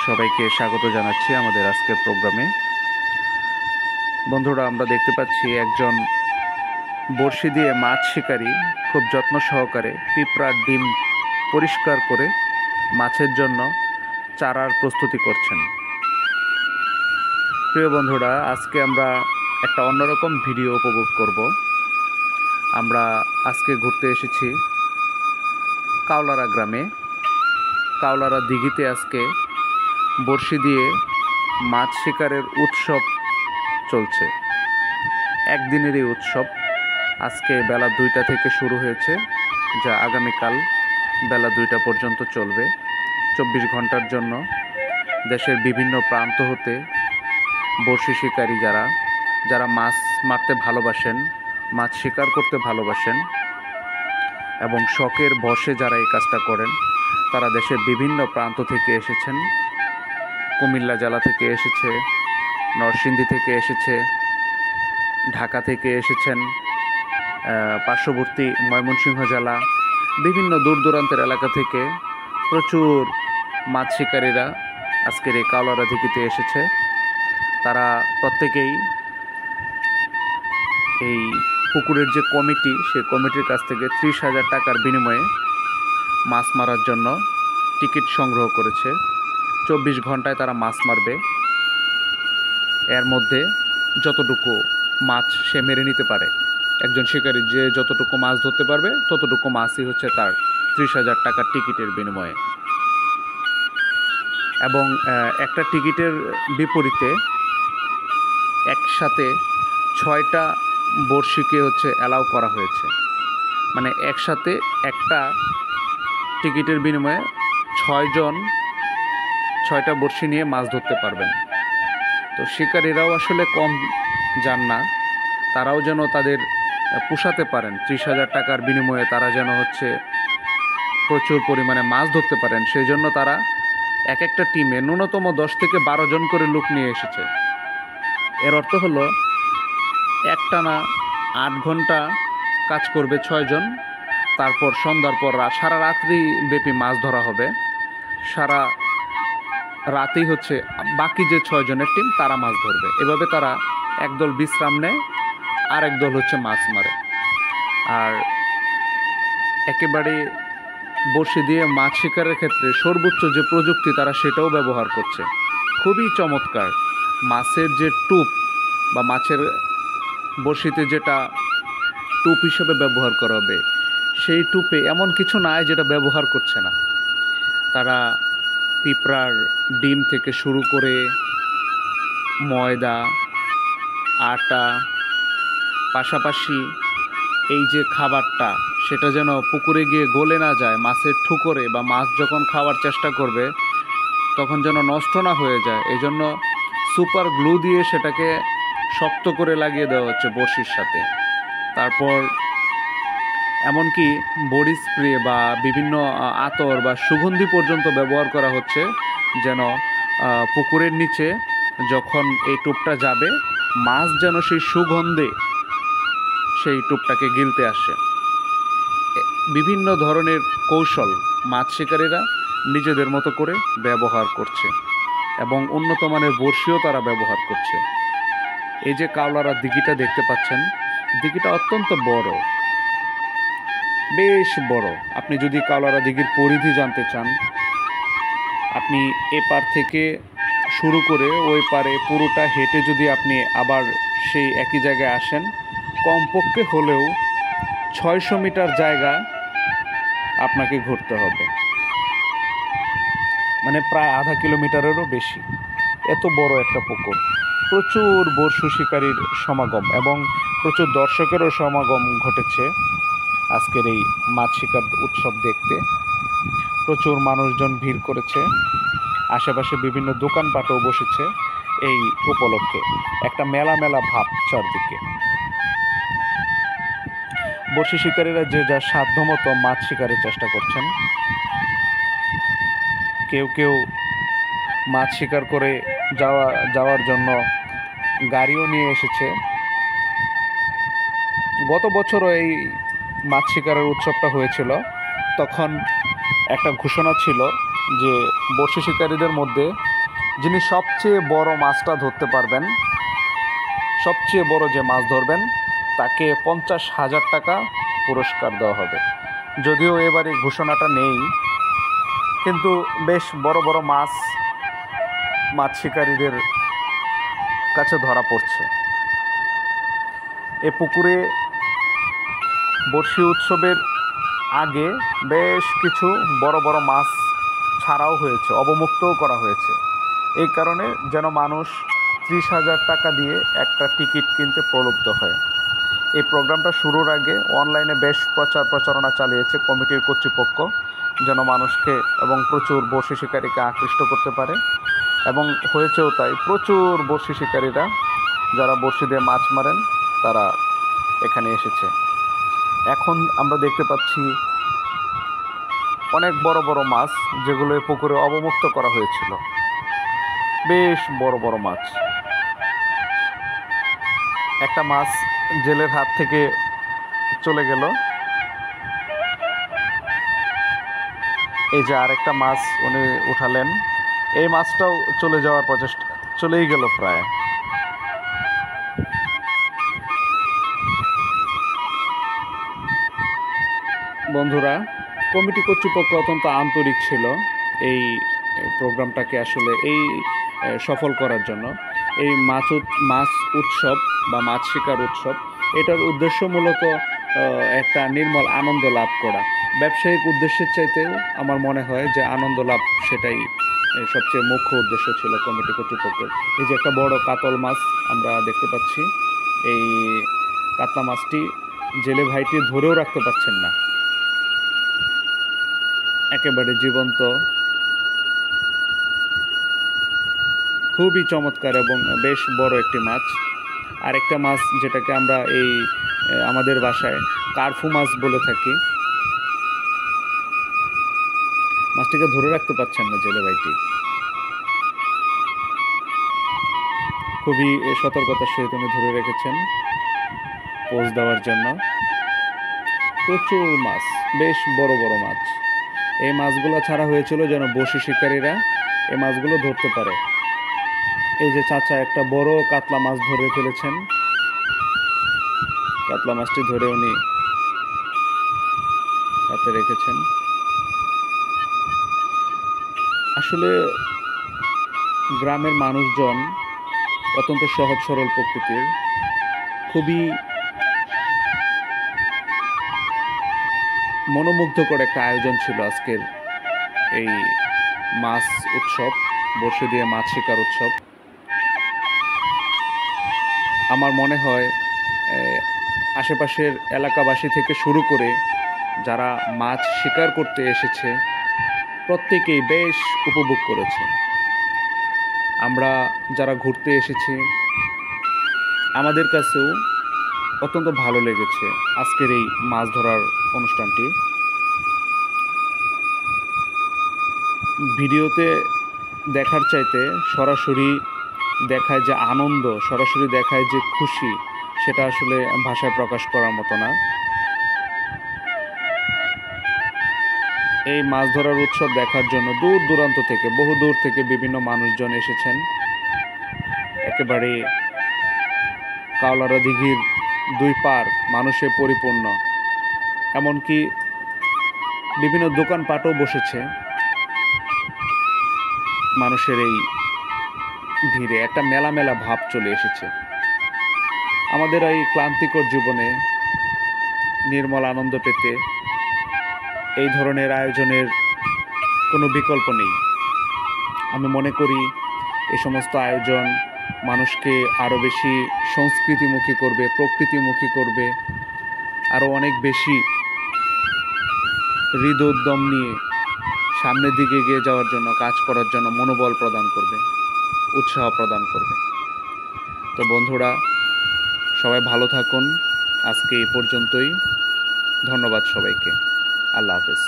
সবাইকে স্বাগত জানাচ্ছি আমাদের আজকের প্রোগ্রামে। বন্ধুরা, আমরা দেখতে পাচ্ছি একজন বড়শি দিয়ে মাছ শিকারী খুব যত্ন সহকারে পিঁপড়ার ডিম পরিষ্কার করে মাছের জন্য চারার প্রস্তুতি করছেন। প্রিয় বন্ধুরা, আজকে আমরা একটা অন্যরকম ভিডিও উপভোগ করব। আমরা আজকে ঘুরতে এসেছি কাওলারা গ্রামে। কাওলারা দিঘিতে আজকে বড়শি দিয়ে মাছ শিকারের উৎসব চলছে। একদিনের এই উৎসব আজকে বেলা 2টা থেকে শুরু হয়েছে, যা আগামীকাল বেলা 2টা পর্যন্ত চলবে। 24 ঘন্টার জন্য দেশের বিভিন্ন প্রান্ত হতে বড়শি শিকারী যারা মাছ মারতে ভালোবাসেন, মাছ শিকার করতে ভালোবাসেন এবং শখের বশে যারা এই কাজটা করেন, তারা দেশের বিভিন্ন প্রান্ত থেকে এসেছেন। কুমিল্লা জেলা থেকে এসেছে, নরসিংদী থেকে এসেছে, ঢাকা থেকে এসেছেন, পার্শ্ববর্তী ময়মনসিংহ জেলা, বিভিন্ন দূর দূরান্তের এলাকা থেকে প্রচুর মাছ শিকারীরা আজকের এই কাওলারা দিঘিতে এসেছে। তারা প্রত্যেকেই এই পুকুরের যে কমিটি, সেই কমিটির কাছ থেকে 30,000 টাকার বিনিময়ে মাছ মারার জন্য টিকিট সংগ্রহ করেছে। 24 ঘন্টায় তারা মাছ মারবে। এর মধ্যে যতটুকু মাছ সে মেরে নিতে পারে, একজন শিকারী যে যতটুকু মাছ ধরতে পারবে ততটুকু মাছই হচ্ছে তার 30,000 টাকার টিকিটের বিনিময়ে। এবং একটা টিকিটের বিপরীতে একসাথে 6টা বড়শিকে অ্যালাউ করা হয়েছে। মানে একসাথে একটা টিকিটের বিনিময়ে 6টা বড়শি নিয়ে মাছ ধরতে পারবেন। তো শিকারীরাও আসলে কম যান না, তারাও যেন তাদের পোষাতে পারেন। 30,000 টাকার বিনিময়ে তারা যেন প্রচুর পরিমাণে মাছ ধরতে পারেন, সেই জন্য তারা এক একটা টিমে ন্যূনতম 10 থেকে 12 জন করে লোক নিয়ে এসেছে। এর অর্থ হলো একটানা 8 ঘন্টা কাজ করবে 6 জন, তারপর সন্ধ্যার পর সারা রাত্রি ব্যাপী মাছ ধরা হবে। সারা রাতেই বাকি যে 6 জনের টিম তারা মাছ ধরবে। এভাবে তারা একদল বিশ্রাম নেয়, আর একদল মাছ মারে। আর একেবারে বড়শি দিয়ে মাছ শিকারের ক্ষেত্রে সর্বোচ্চ যে প্রযুক্তি তারা সেটাও ব্যবহার করছে, খুবই চমৎকার। মাছের যে টুপ বা মাছের বড়শিতে যেটা টুপ হিসেবে ব্যবহার করা হবে, সেই টুপে এমন কিছু নাই যেটা ব্যবহার করছে না। তারা পিঁপড়ার ডিম থেকে শুরু করে ময়দা, আটা, পাশাপাশি এই যে খাবারটা, সেটা যেন পুকুরে গিয়ে গলে না যায় মাছের ঠুকরে, বা মাছ যখন খাওয়ার চেষ্টা করবে তখন যেন নষ্ট না হয়ে যায়, এই জন্য সুপার গ্লু দিয়ে সেটাকে শক্ত করে লাগিয়ে দেওয়া হচ্ছে বড়শির সাথে। তারপর এমনকি বডি স্প্রে বা বিভিন্ন আতর বা সুগন্ধি পর্যন্ত ব্যবহার করা হচ্ছে, যেন পুকুরের নিচে যখন এই টোপটা যাবে, মাছ যেন সেই সুগন্ধে সেই টোপটাকে গিলতে আসে। বিভিন্ন ধরনের কৌশল মাছ শিকারীরা নিজেদের মতো করে ব্যবহার করছে এবং উন্নত মানের বড়শিও তারা ব্যবহার করছে। এই যে কাওলারা দিঘিটা দেখতে পাচ্ছেন, দিঘিটা অত্যন্ত বড়, বেশ বড়। আপনি যদি কাওলারা দিঘির পরিধি জানতে চান, আপনি এপার থেকে শুরু করে ওই পারে পুরোটা হেঁটে যদি আপনি আবার সেই একই জায়গায় আসেন, কমপক্ষে হলেও 600 মিটার জায়গা আপনাকে ঘুরতে হবে, মানে প্রায় আধা কিলোমিটারেরও বেশি। এত বড় একটা পুকুর, প্রচুর বড়শি শিকারীর সমাগম এবং প্রচুর দর্শকেরও সমাগম ঘটেছে আজকের এই মাছ শিকার উৎসব দেখতে। প্রচুর মানুষজন ভিড় করেছে, আশেপাশে বিভিন্ন দোকানপাটও বসেছে এই উপলক্ষে। একটা মেলা মেলা ভাব চারদিকে। বড়শি শিকারীরা যে যার সাধ্যমতো মাছ শিকারের চেষ্টা করছেন। কেউ কেউ মাছ শিকার করে যাওয়ার জন্য গাড়িও নিয়ে এসেছে। গত বছরও এই মাছ শিকারের উৎসবটা হয়েছিল, তখন একটা ঘোষণা ছিল যে বড়শি শিকারীদের মধ্যে যিনি সবচেয়ে বড় মাছটা ধরতে পারবেন, সবচেয়ে বড় যে মাছ ধরবেন তাকে 50,000 টাকা পুরস্কার দেওয়া হবে। যদিও এবারে ঘোষণাটা নেই, কিন্তু বেশ বড় বড় মাছ শিকারীদের কাছে ধরা পড়ছে। এ পুকুরে বড়শি উৎসবের আগে বেশ কিছু বড় বড় মাছ ছাড়াও হয়েছে, অবমুক্তও করা হয়েছে। এই কারণে যেন মানুষ 30,000 টাকা দিয়ে একটা টিকিট কিনতে প্রলুব্ধ হয়। এই প্রোগ্রামটা শুরুর আগে অনলাইনে বেশ প্রচারণা চালিয়েছে কমিটির কর্তৃপক্ষ, যেন মানুষকে এবং প্রচুর বড়শি শিকারীকে আকৃষ্ট করতে পারে, এবং হয়েছেও তাই। প্রচুর বড়শি শিকারীরা যারা বড়শি দিয়ে মাছ মারেন তারা এখানে এসেছে। এখন আমরা দেখতে পাচ্ছি অনেক বড় বড় মাছ যেগুলো এই পুকুরে অবমুক্ত করা হয়েছিল, বেশ বড় বড় মাছ। একটা মাছ জেলের হাত থেকে চলে গেল, এই যে আরেকটা মাছ উনি উঠালেন। এই মাছটাও চলে যাওয়ার প্রচেষ্টা, চলেই গেল প্রায়। বন্ধুরা, কমিটি কর্তৃপক্ষ অত্যন্ত আন্তরিক ছিল এই প্রোগ্রামটাকে আসলে সফল করার জন্য। এই মাছ উৎসব বা মাছ শিকার উৎসব, এটার উদ্দেশ্য মূলত একটা নির্মল আনন্দ লাভ করা। ব্যবসায়িক উদ্দেশ্যের চাইতেও আমার মনে হয় যে আনন্দ লাভ সেটাই সবচেয়ে মুখ্য উদ্দেশ্য ছিল কমিটি কর্তৃপক্ষের। এই যে একটা বড় কাতল মাছ আমরা দেখতে পাচ্ছি, এই কাতলা মাছটি জেলে ভাইটি ধরেও রাখতে পারছেন না, একেবারে জীবন্ত, খুবই চমৎকার এবং বেশ বড় একটি মাছ। আরেকটা মাছ যেটাকে আমরা আমাদের ভাষায় কার্ফু মাছ বলে থাকি, মাছটিকে ধরে রাখতে পারছেন না জেলে ভাইটি। খুবই সতর্কতার সহিত উনি ধরে রেখেছেন পোজ দেওয়ার জন্য। প্রচুর মাছ, বেশ বড় বড় মাছ। এই মাছগুলো ছাড়া হয়েছিল যেন বড়শি শিকারীরা এই মাছগুলো ধরতে পারে। এই যে চাচা একটা বড় কাতলা মাছ ধরে ফেলেছেন, কাতলা মাছটি ধরে উনি হাতে রেখেছেন। আসলে গ্রামের মানুষজন অত্যন্ত সহজ সরল প্রকৃতির, খুবই মনোমুগ্ধকর একটা আয়োজন ছিল আজকের এই মাছ উৎসব, বড়শি দিয়ে মাছ শিকার উৎসব। আমার মনে হয় আশেপাশের এলাকাবাসী থেকে শুরু করে যারা মাছ শিকার করতে এসেছে প্রত্যেকেই বেশ উপভোগ করেছে। আমরা যারা ঘুরতে এসেছি আমাদের কাছেও অত্যন্ত ভালো লেগেছে আজকের এই মাছ ধরার অনুষ্ঠানটি। ভিডিওতে দেখার চাইতে সরাসরি দেখায় যে আনন্দ, সরাসরি দেখায় যে খুশি, সেটা আসলে ভাষায় প্রকাশ করার মতো না। এই মাছ ধরার উৎসব দেখার জন্য দূর দূরান্ত থেকে, বহু দূর থেকে বিভিন্ন মানুষজন এসেছেন। একেবারে কাওলারা দিঘির দুই পার মানুষে পরিপূর্ণ, এমনকি বিভিন্ন দোকানপাটও বসেছে মানুষের এই ভিড়ে। একটা মেলা মেলা ভাব চলে এসেছে। আমাদের এই ক্লান্তিকর জীবনে নির্মল আনন্দ পেতে এই ধরনের আয়োজনের কোনো বিকল্প নেই। আমি মনে করি এই সমস্ত আয়োজন মানুষকে আরও বেশি সংস্কৃতিমুখী করবে, প্রকৃতিমুখী করবে, আরও অনেক বেশি হৃদয়োদ্যম নিয়ে সামনের দিকে এগিয়ে যাওয়ার জন্য, কাজ করার জন্য মনোবল প্রদান করবে, উৎসাহ প্রদান করবে। তো বন্ধুরা, সবাই ভালো থাকুন। আজকে এই পর্যন্তই। ধন্যবাদ সবাইকে। আল্লাহ হাফেজ।